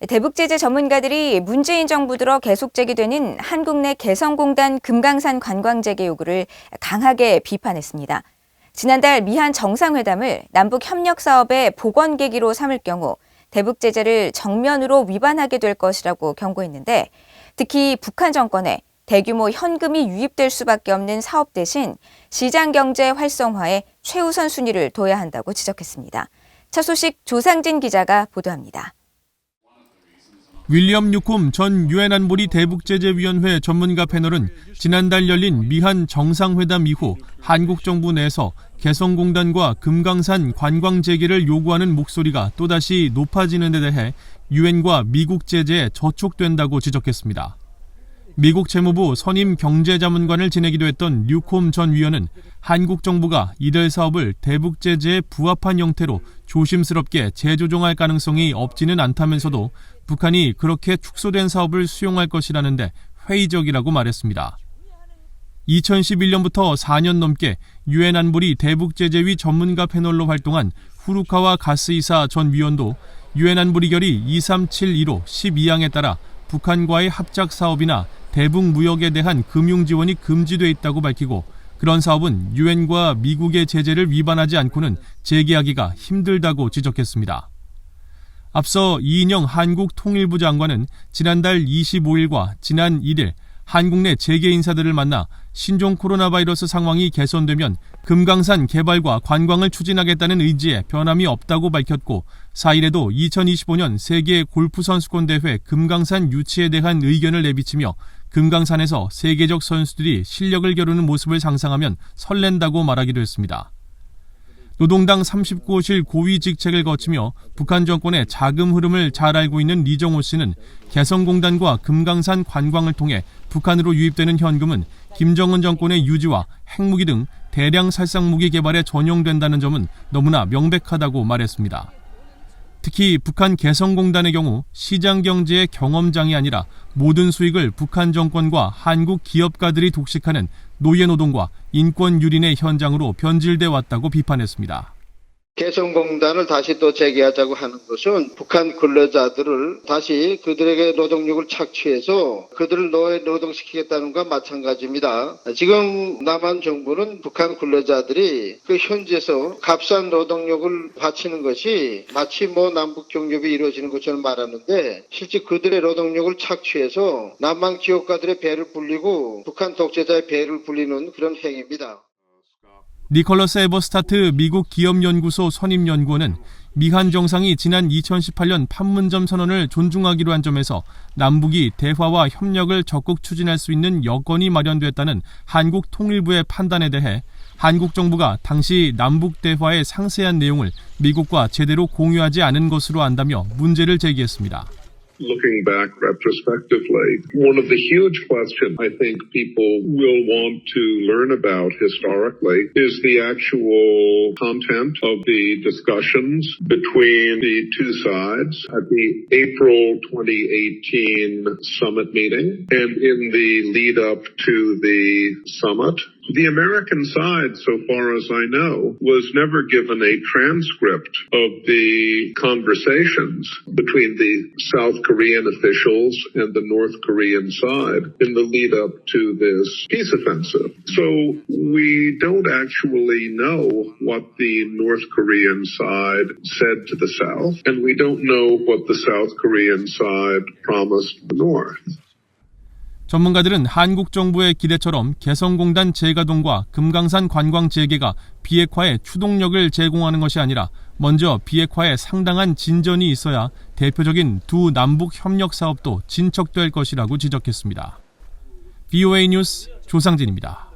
대북 제재 전문가들이 문재인 정부 들어 계속 제기되는 한국 내 개성공단 금강산 관광 재개 요구를 강하게 비판했습니다. 지난달 미한 정상회담을 남북 협력 사업의 복원 계기로 삼을 경우 대북 제재를 정면으로 위반하게 될 것이라고 경고했는데, 특히 북한 정권에 대규모 현금이 유입될 수밖에 없는 사업 대신 시장 경제 활성화에 최우선 순위를 둬야 한다고 지적했습니다. 첫 소식 조상진 기자가 보도합니다. 윌리엄 뉴콤 전 유엔 안보리 대북제재위원회 전문가 패널은 지난달 열린 미한 정상회담 이후 한국 정부 내에서 개성공단과 금강산 관광 재개를 요구하는 목소리가 또다시 높아지는 데 대해 유엔과 미국 제재에 저촉된다고 지적했습니다. 미국 재무부 선임 경제자문관을 지내기도 했던 뉴콤 전 위원은 한국 정부가 이들 사업을 대북 제재에 부합한 형태로 조심스럽게 재조정할 가능성이 없지는 않다면서도 북한이 그렇게 축소된 사업을 수용할 것이라는데 회의적이라고 말했습니다. 2011년부터 4년 넘게 유엔 안보리 대북제재위 전문가 패널로 활동한 후루카와 가스이사 전 위원도 유엔 안보리 결의 2372호 12항에 따라 북한과의 합작 사업이나 대북 무역에 대한 금융 지원이 금지돼 있다고 밝히고, 그런 사업은 유엔과 미국의 제재를 위반하지 않고는 재개하기가 힘들다고 지적했습니다. 앞서 이인영 한국통일부 장관은 지난달 25일과 지난 1일 한국 내 재계 인사들을 만나 신종 코로나 바이러스 상황이 개선되면 금강산 개발과 관광을 추진하겠다는 의지에 변함이 없다고 밝혔고, 4일에도 2025년 세계 골프 선수권 대회 금강산 유치에 대한 의견을 내비치며 금강산에서 세계적 선수들이 실력을 겨루는 모습을 상상하면 설렌다고 말하기도 했습니다. 노동당 39호실 고위 직책을 거치며 북한 정권의 자금 흐름을 잘 알고 있는 리정호 씨는 개성공단과 금강산 관광을 통해 북한으로 유입되는 현금은 김정은 정권의 유지와 핵무기 등 대량 살상무기 개발에 전용된다는 점은 너무나 명백하다고 말했습니다. 특히 북한 개성공단의 경우 시장 경제의 경험장이 아니라 모든 수익을 북한 정권과 한국 기업가들이 독식하는 노예노동과 인권 유린의 현장으로 변질돼 왔다고 비판했습니다. 개성공단을 다시 또 재개하자고 하는 것은 북한 근로자들을 다시 그들에게 노동력을 착취해서 그들을 노동시키겠다는 것과 마찬가지입니다. 지금 남한 정부는 북한 근로자들이 그 현지에서 값싼 노동력을 바치는 것이 마치 남북 경협이 이루어지는 것처럼 말하는데, 실제 그들의 노동력을 착취해서 남한 기업가들의 배를 불리고 북한 독재자의 배를 불리는 그런 행위입니다. 니콜러스 에버스타트 미국 기업연구소 선임연구원은 미한 정상이 지난 2018년 판문점 선언을 존중하기로 한 점에서 남북이 대화와 협력을 적극 추진할 수 있는 여건이 마련됐다는 한국 통일부의 판단에 대해 한국 정부가 당시 남북 대화의 상세한 내용을 미국과 제대로 공유하지 않은 것으로 안다며 문제를 제기했습니다. Looking back retrospectively, one of the huge questions I think people will want to learn about historically is the actual content of the discussions between the two sides at the April 2018 summit meeting and in the lead up to the summit. The American side, so far as I know, was never given a transcript of the conversations between the South Korean officials and the North Korean side in the lead up to this peace offensive. So we don't actually know what the North Korean side said to the South, and we don't know what the South Korean side promised the North. 전문가들은 한국 정부의 기대처럼 개성공단 재가동과 금강산 관광 재개가 비핵화에 추동력을 제공하는 것이 아니라 먼저 비핵화에 상당한 진전이 있어야 대표적인 두 남북 협력 사업도 진척될 것이라고 지적했습니다. VOA 뉴스 조상진입니다.